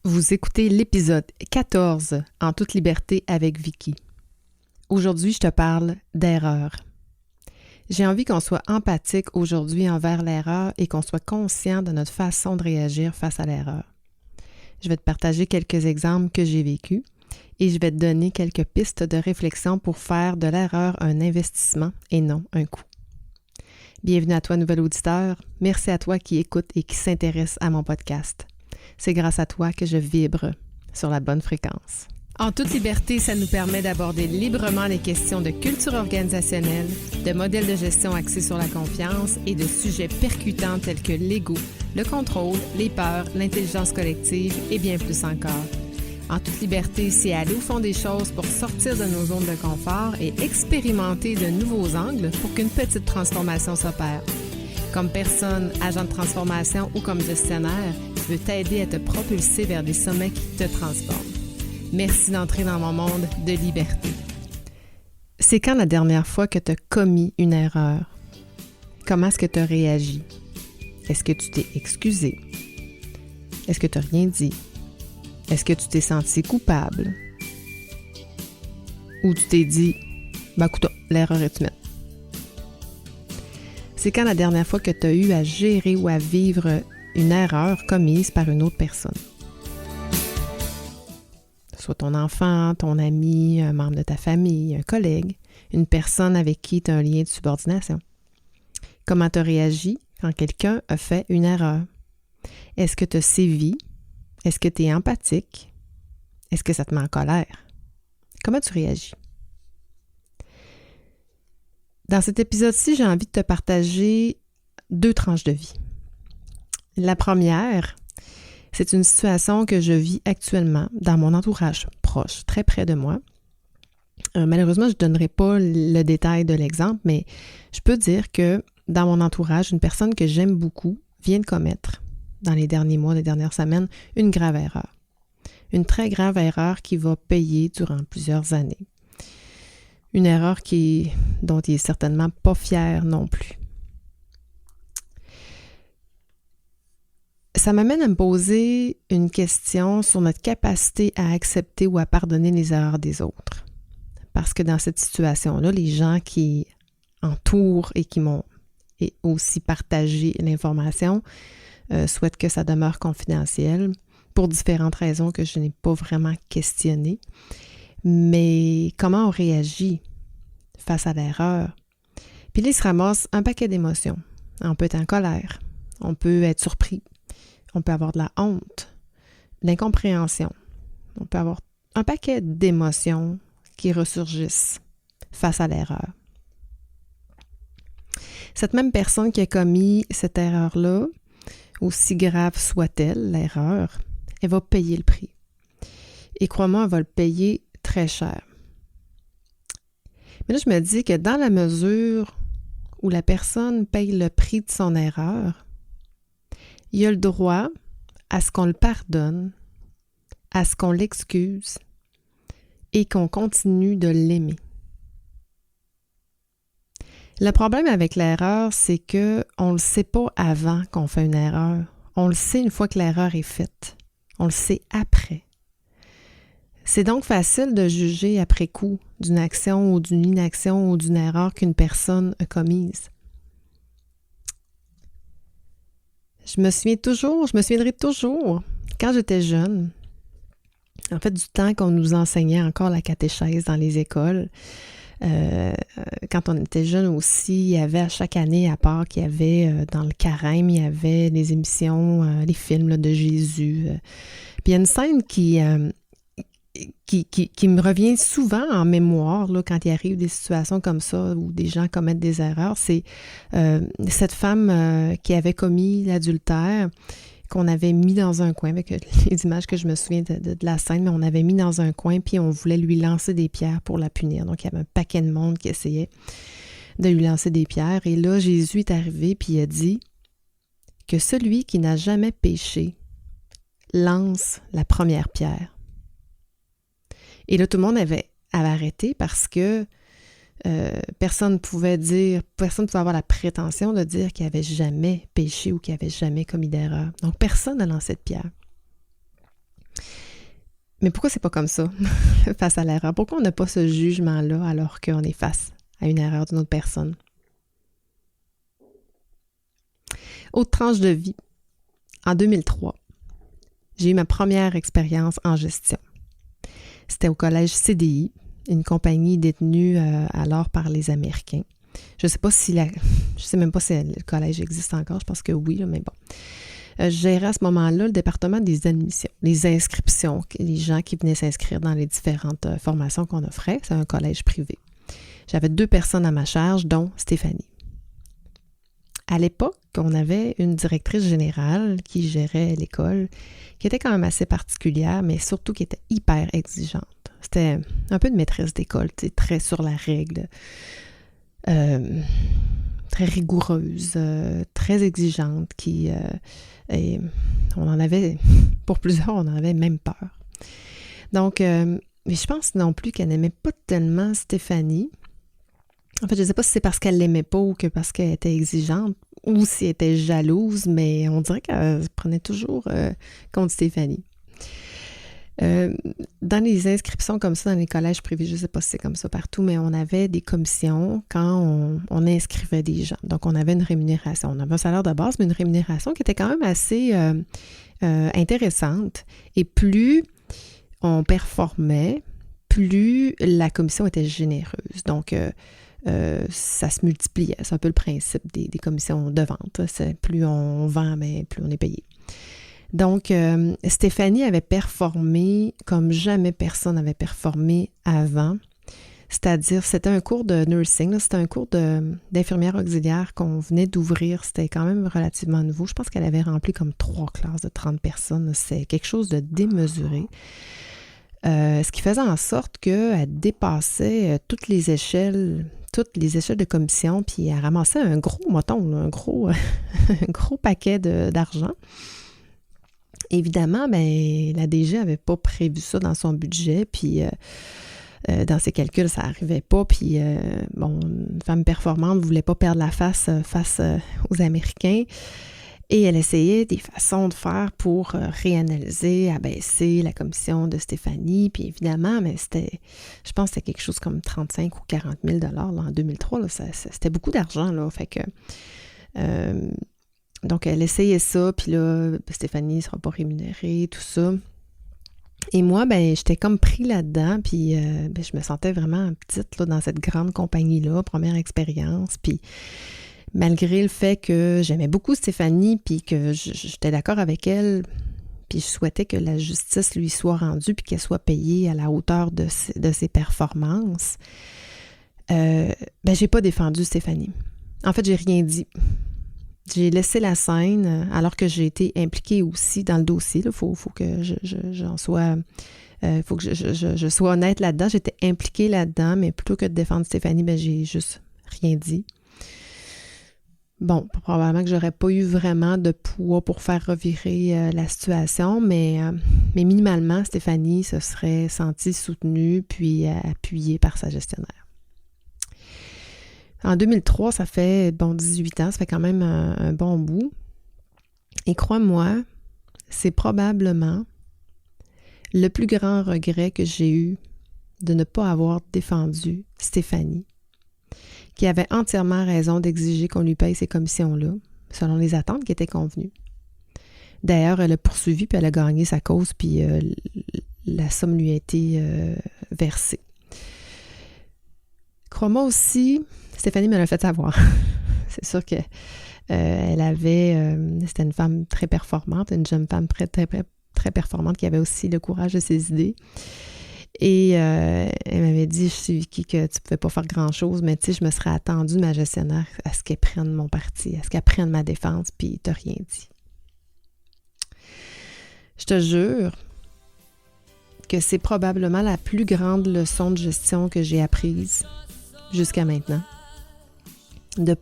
Vous écoutez l'épisode 14 en toute liberté avec Vicky. Aujourd'hui, je te parle d'erreur. J'ai envie qu'on soit empathique aujourd'hui envers l'erreur et qu'on soit conscient de notre façon de réagir face à l'erreur. Je vais te partager quelques exemples que j'ai vécus et je vais te donner quelques pistes de réflexion pour faire de l'erreur un investissement et non un coût. Bienvenue à toi, nouvel auditeur. Merci à toi qui écoute et qui s'intéresse à mon podcast. C'est grâce à toi que je vibre sur la bonne fréquence. En toute liberté, ça nous permet d'aborder librement les questions de culture organisationnelle, de modèles de gestion axés sur la confiance et de sujets percutants tels que l'ego, le contrôle, les peurs, l'intelligence collective et bien plus encore. En toute liberté, c'est aller au fond des choses pour sortir de nos zones de confort et expérimenter de nouveaux angles pour qu'une petite transformation s'opère. Comme personne, agent de transformation ou comme gestionnaire, je veux t'aider à te propulser vers des sommets qui te transforment. Merci d'entrer dans mon monde de liberté. C'est quand la dernière fois que tu as commis une erreur? Comment est-ce que tu as réagi? Est-ce que tu t'es excusé? Est-ce que tu n'as rien dit? Est-ce que tu t'es senti coupable? Ou tu t'es dit, écoute, l'erreur est humaine. C'est quand la dernière fois que tu as eu à gérer ou à vivre une erreur commise par une autre personne. Soit ton enfant, ton ami, un membre de ta famille, un collègue, une personne avec qui tu as un lien de subordination. Comment tu as réagi quand quelqu'un a fait une erreur? Est-ce que tu as sévi? Est-ce que tu es empathique? Est-ce que ça te met en colère? Comment tu réagis? Dans cet épisode-ci, j'ai envie de te partager 2 tranches de vie. La première, c'est une situation que je vis actuellement dans mon entourage proche, très près de moi. Malheureusement, je ne donnerai pas le détail de l'exemple, mais je peux dire que dans mon entourage, une personne que j'aime beaucoup vient de commettre, dans les derniers mois, les dernières semaines, une grave erreur. Une très grave erreur qui va payer durant plusieurs années. Une erreur dont il n'est certainement pas fier non plus. Ça m'amène à me poser une question sur notre capacité à accepter ou à pardonner les erreurs des autres. Parce que dans cette situation-là, les gens qui entourent et qui m'ont aussi partagé l'information souhaitent que ça demeure confidentiel pour différentes raisons que je n'ai pas vraiment questionnées. Mais comment on réagit face à l'erreur? Puis là, il se ramasse un paquet d'émotions. On peut être en colère, on peut être surpris, on peut avoir de la honte, de l'incompréhension. On peut avoir un paquet d'émotions qui ressurgissent face à l'erreur. Cette même personne qui a commis cette erreur-là, aussi grave soit-elle, l'erreur, elle va payer le prix. Et crois-moi, elle va le payer très cher. Mais là, je me dis que dans la mesure où la personne paye le prix de son erreur, il a le droit à ce qu'on le pardonne, à ce qu'on l'excuse et qu'on continue de l'aimer. Le problème avec l'erreur, c'est qu'on ne le sait pas avant qu'on fait une erreur. On le sait une fois que l'erreur est faite. On le sait après. C'est donc facile de juger après coup d'une action ou d'une inaction ou d'une erreur qu'une personne a commise. Je me souviendrai toujours, quand j'étais jeune, en fait, du temps qu'on nous enseignait encore la catéchèse dans les écoles. Quand on était jeune aussi, il y avait à chaque année, à part qu'il y avait dans le carême, il y avait les émissions, les films là, de Jésus. Puis il y a une scène qui me revient souvent en mémoire là, quand il arrive des situations comme ça où des gens commettent des erreurs. C'est cette femme qui avait commis l'adultère, qu'on avait mis dans un coin, avec les images que je me souviens de la scène, mais on avait mis dans un coin, puis on voulait lui lancer des pierres pour la punir. Donc, il y avait un paquet de monde qui essayait de lui lancer des pierres. Et là, Jésus est arrivé, puis il a dit que celui qui n'a jamais péché lance la première pierre. Et là, tout le monde avait arrêté parce que personne ne pouvait avoir la prétention de dire qu'il n'avait jamais péché ou qu'il n'avait jamais commis d'erreur. Donc, personne n'a lancé de pierre. Mais pourquoi c'est pas comme ça face à l'erreur? Pourquoi on n'a pas ce jugement-là alors qu'on est face à une erreur d'une autre personne? Autre tranche de vie. En 2003, j'ai eu ma première expérience en gestion. C'était au collège CDI, une compagnie détenue alors par les Américains. Je sais même pas si le collège existe encore, je pense que oui, là, mais bon. Je gérais à ce moment-là le département des admissions, les inscriptions, les gens qui venaient s'inscrire dans les différentes formations qu'on offrait. C'est un collège privé. J'avais 2 personnes à ma charge, dont Stéphanie. À l'époque, on avait une directrice générale qui gérait l'école, qui était quand même assez particulière, mais surtout qui était hyper exigeante. C'était un peu de maîtresse d'école, très sur la règle, très rigoureuse, très exigeante, et on en avait, pour plusieurs, on en avait même peur. Donc, mais je pense non plus qu'elle n'aimait pas tellement Stéphanie. En fait, je ne sais pas si c'est parce qu'elle l'aimait pas ou que parce qu'elle était exigeante ou si elle était jalouse, mais on dirait qu'elle se prenait toujours contre Stéphanie. Dans les inscriptions comme ça, dans les collèges privés, je ne sais pas si c'est comme ça partout, mais on avait des commissions quand on inscrivait des gens. Donc, on avait une rémunération. On avait un salaire de base, mais une rémunération qui était quand même assez intéressante. Et plus on performait, plus la commission était généreuse. Donc, ça se multipliait. C'est un peu le principe des commissions de vente. Plus on vend, mais plus on est payé. Donc, Stéphanie avait performé comme jamais personne n'avait performé avant. C'est-à-dire, c'était un cours de nursing, là, c'était un cours d'infirmière auxiliaire qu'on venait d'ouvrir. C'était quand même relativement nouveau. Je pense qu'elle avait rempli comme 3 classes de 30 personnes. C'est quelque chose de démesuré. Ce qui faisait en sorte qu'elle dépassait toutes les échelles de commission, puis elle ramassait un gros moton, un gros paquet d'argent. Évidemment, la DG n'avait pas prévu ça dans son budget, puis dans ses calculs, ça n'arrivait pas, puis une femme performante ne voulait pas perdre la face aux Américains. Et elle essayait des façons de faire pour réanalyser, abaisser la commission de Stéphanie. Puis évidemment, je pense que c'était quelque chose comme 35 ou 40 000 là, en 2003. Là, c'était beaucoup d'argent. Là, fait que, donc, elle essayait ça. Puis là, Stéphanie ne sera pas rémunérée, tout ça. Et moi, j'étais comme pris là-dedans. Puis je me sentais vraiment petite là, dans cette grande compagnie-là, première expérience. Puis malgré le fait que j'aimais beaucoup Stéphanie, puis que j'étais d'accord avec elle, puis je souhaitais que la justice lui soit rendue, puis qu'elle soit payée à la hauteur de ses performances, j'ai pas défendu Stéphanie. En fait, j'ai rien dit. J'ai laissé la scène, alors que j'ai été impliquée aussi dans le dossier. Il faut que j'en sois... faut que je sois honnête là-dedans. J'étais impliquée là-dedans, mais plutôt que de défendre Stéphanie, j'ai juste rien dit. Bon, probablement que j'aurais pas eu vraiment de poids pour faire revirer la situation, mais minimalement, Stéphanie se serait sentie soutenue puis appuyée par sa gestionnaire. En 2003, ça fait 18 ans, ça fait quand même un bon bout. Et crois-moi, c'est probablement le plus grand regret que j'ai eu de ne pas avoir défendu Stéphanie, qui avait entièrement raison d'exiger qu'on lui paye ces commissions-là, selon les attentes qui étaient convenues. D'ailleurs, elle a poursuivi, puis elle a gagné sa cause, puis la somme lui a été versée. Crois-moi aussi, Stéphanie me l'a fait savoir. C'est sûr que c'était une femme très performante, une jeune femme très, très, très performante qui avait aussi le courage de ses idées. Et elle m'avait dit, je suis Vicky, que tu ne pouvais pas faire grand-chose, mais tu sais, je me serais attendue, ma gestionnaire, à ce qu'elle prenne mon parti, à ce qu'elle prenne ma défense, puis tu n'as rien dit. Je te jure que c'est probablement la plus grande leçon de gestion que j'ai apprise jusqu'à maintenant. De ne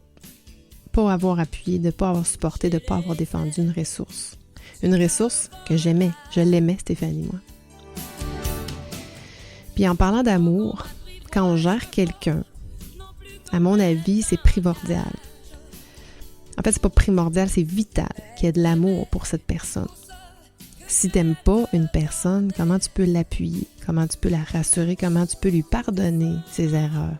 pas avoir appuyé, de ne pas avoir supporté, de ne pas avoir défendu une ressource. Une ressource que j'aimais. Je l'aimais, Stéphanie, moi. Puis en parlant d'amour, quand on gère quelqu'un, à mon avis, c'est primordial. En fait, c'est pas primordial, c'est vital qu'il y ait de l'amour pour cette personne. Si tu n'aimes pas une personne, comment tu peux l'appuyer? Comment tu peux la rassurer? Comment tu peux lui pardonner ses erreurs?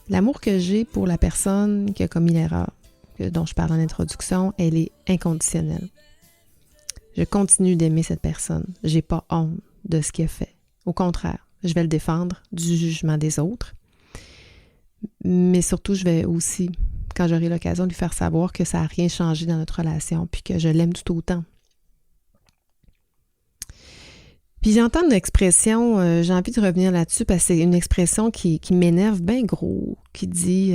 L'amour que j'ai pour la personne qui a commis l'erreur, dont je parle en introduction, elle est inconditionnelle. Je continue d'aimer cette personne. J'ai pas honte de ce qu'il a fait. Au contraire, je vais le défendre du jugement des autres. Mais surtout, je vais aussi, quand j'aurai l'occasion, lui faire savoir que ça n'a rien changé dans notre relation, puis que je l'aime tout autant. Puis j'entends une expression, j'ai envie de revenir là-dessus, parce que c'est une expression qui m'énerve bien gros, qui dit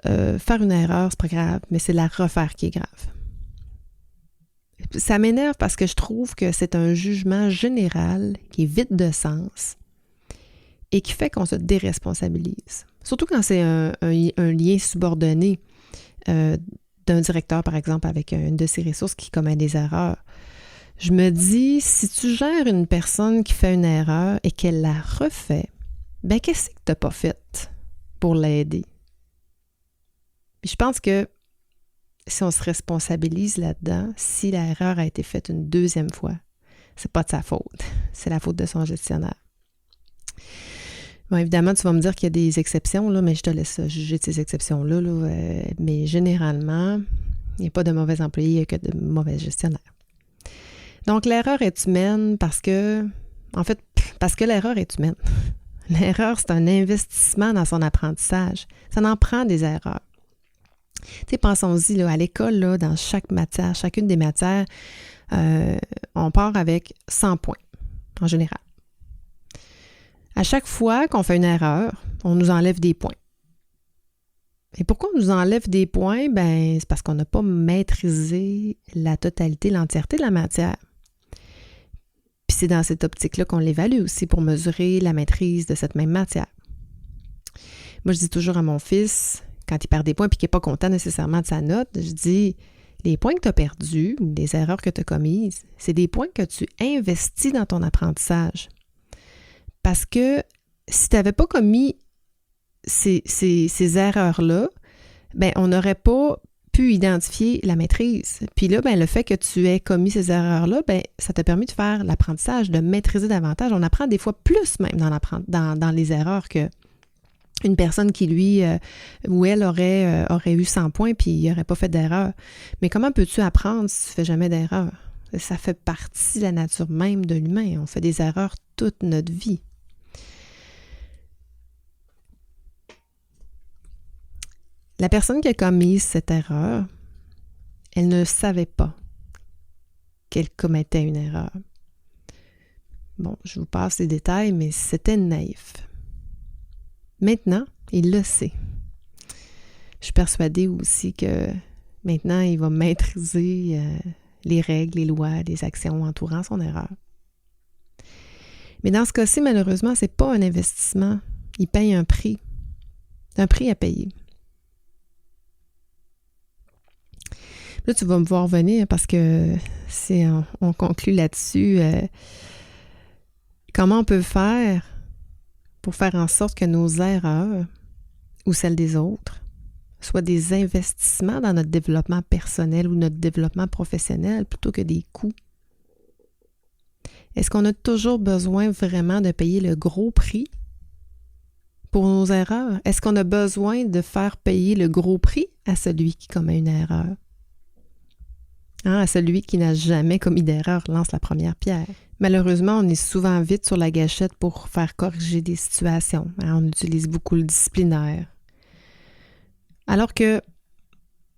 faire une erreur, c'est pas grave, mais c'est la refaire qui est grave. Ça m'énerve parce que je trouve que c'est un jugement général qui est vide de sens et qui fait qu'on se déresponsabilise. Surtout quand c'est un lien subordonné d'un directeur, par exemple, avec une de ses ressources qui commet des erreurs. Je me dis, si tu gères une personne qui fait une erreur et qu'elle la refait, ben qu'est-ce que tu n'as pas fait pour l'aider? Puis je pense que si on se responsabilise là-dedans, si l'erreur a été faite une deuxième fois, c'est pas de sa faute, c'est la faute de son gestionnaire. Bon, évidemment, tu vas me dire qu'il y a des exceptions, là, mais je te laisse juger de ces exceptions-là. Mais généralement, il n'y a pas de mauvais employés, il n'y a que de mauvais gestionnaires. Donc, l'erreur est humaine parce que l'erreur est humaine. L'erreur, c'est un investissement dans son apprentissage. Ça en prend des erreurs. Tu sais, pensons-y, là, à l'école, là, dans chaque matière, chacune des matières, on part avec 100 points, en général. À chaque fois qu'on fait une erreur, on nous enlève des points. Et pourquoi on nous enlève des points? Ben, c'est parce qu'on n'a pas maîtrisé la totalité, l'entièreté de la matière. Puis c'est dans cette optique-là qu'on l'évalue aussi pour mesurer la maîtrise de cette même matière. Moi, je dis toujours à mon fils, quand il perd des points et qu'il n'est pas content nécessairement de sa note, je dis, les points que tu as perdus ou les erreurs que tu as commises, c'est des points que tu investis dans ton apprentissage. Parce que si tu n'avais pas commis ces erreurs-là, ben on n'aurait pas pu identifier la maîtrise. Puis là, ben le fait que tu aies commis ces erreurs-là, ben ça t'a permis de faire l'apprentissage, de maîtriser davantage. On apprend des fois plus même dans les erreurs que une personne qui, lui, ou elle aurait eu 100 points puis il n'aurait pas fait d'erreur. Mais comment peux-tu apprendre si tu ne fais jamais d'erreur? Ça fait partie de la nature même de l'humain. On fait des erreurs toute notre vie. La personne qui a commis cette erreur, elle ne savait pas qu'elle commettait une erreur. Bon, je vous passe les détails, mais c'était naïf. Maintenant, il le sait. Je suis persuadée aussi que maintenant, il va maîtriser les règles, les lois, les actions entourant son erreur. Mais dans ce cas-ci, malheureusement, ce n'est pas un investissement. Il paye un prix à payer. Là, tu vas me voir venir parce que si on conclut là-dessus, comment on peut faire pour faire en sorte que nos erreurs ou celles des autres soient des investissements dans notre développement personnel ou notre développement professionnel plutôt que des coûts? Est-ce qu'on a toujours besoin vraiment de payer le gros prix pour nos erreurs? Est-ce qu'on a besoin de faire payer le gros prix à celui qui commet une erreur? À celui qui n'a jamais commis d'erreur lance la première pierre. Malheureusement, on est souvent vite sur la gâchette pour faire corriger des situations. On utilise beaucoup le disciplinaire. Alors que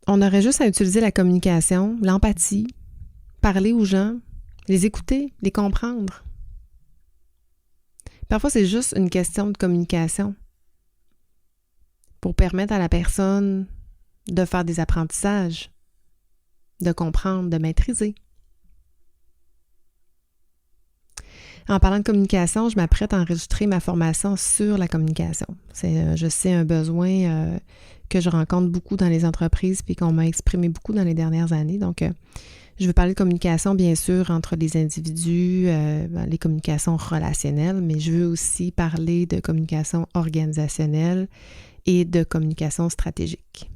on aurait juste à utiliser la communication, l'empathie, parler aux gens, les écouter, les comprendre. Parfois, c'est juste une question de communication pour permettre à la personne de faire des apprentissages, de comprendre, de maîtriser. En parlant de communication, je m'apprête à enregistrer ma formation sur la communication. C'est, je sais, un besoin que je rencontre beaucoup dans les entreprises puis qu'on m'a exprimé beaucoup dans les dernières années. Donc, je veux parler de communication, bien sûr, entre les individus, les communications relationnelles, mais je veux aussi parler de communication organisationnelle et de communication stratégique.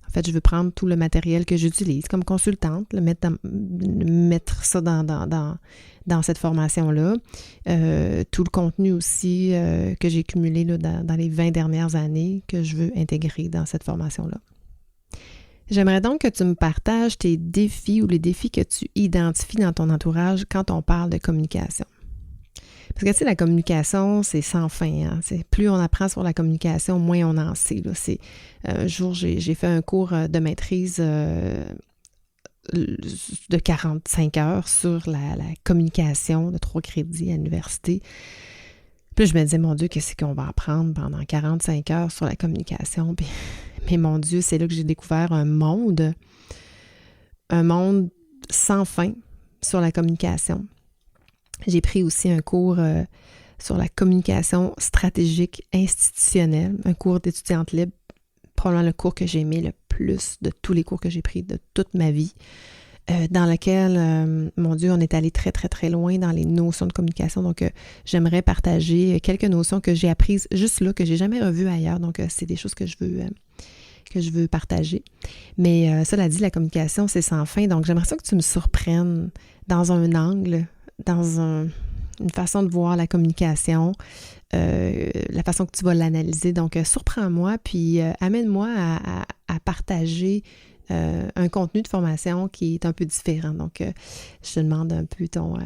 En fait, je veux prendre tout le matériel que j'utilise comme consultante, mettre ça dans cette formation-là. Tout le contenu aussi que j'ai cumulé là, dans les 20 dernières années que je veux intégrer dans cette formation-là. J'aimerais donc que tu me partages tes défis ou les défis que tu identifies dans ton entourage quand on parle de communication. Parce que tu sais, la communication, c'est sans fin. Hein? Plus on apprend sur la communication, moins on en sait. Là. Un jour, j'ai fait un cours de maîtrise de 45 heures sur la communication de 3 crédits à l'université. Puis je me disais, mon Dieu, qu'est-ce qu'on va apprendre pendant 45 heures sur la communication? Puis, mais mon Dieu, c'est là que j'ai découvert un monde sans fin sur la communication. J'ai pris aussi un cours sur la communication stratégique institutionnelle, un cours d'étudiante libre, probablement le cours que j'ai aimé le plus de tous les cours que j'ai pris de toute ma vie, dans lequel, mon Dieu, on est allé très, très, très loin dans les notions de communication. Donc, j'aimerais partager quelques notions que j'ai apprises juste là, que j'ai jamais revues ailleurs. Donc, c'est des choses que je veux partager. Mais cela dit, la communication, c'est sans fin. Donc, j'aimerais ça que tu me surprennes dans un angle, dans une façon de voir la communication, la façon que tu vas l'analyser. Donc, surprends-moi, puis amène-moi à partager un contenu de formation qui est un peu différent. Donc, je te demande un peu ton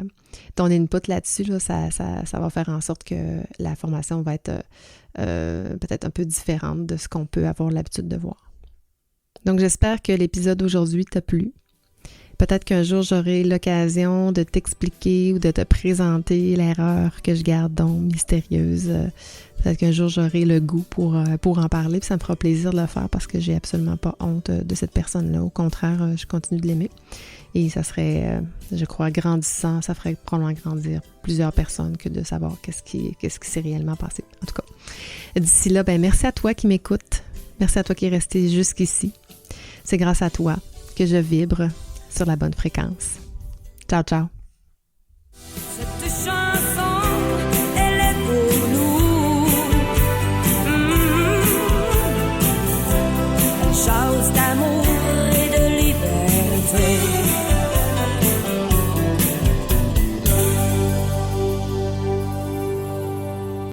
input là-dessus. Là, ça va faire en sorte que la formation va être peut-être un peu différente de ce qu'on peut avoir l'habitude de voir. Donc, j'espère que l'épisode d'aujourd'hui t'a plu. Peut-être qu'un jour, j'aurai l'occasion de t'expliquer ou de te présenter l'erreur que je garde donc mystérieuse. Peut-être qu'un jour, j'aurai le goût pour en parler, puis ça me fera plaisir de le faire parce que j'ai absolument pas honte de cette personne-là. Au contraire, je continue de l'aimer. Et ça serait, je crois, grandissant. Ça ferait probablement grandir plusieurs personnes que de savoir qu'est-ce qui s'est réellement passé. En tout cas, d'ici là, merci à toi qui m'écoutes. Merci à toi qui es resté jusqu'ici. C'est grâce à toi que je vibre sur la bonne fréquence. Ciao, ciao!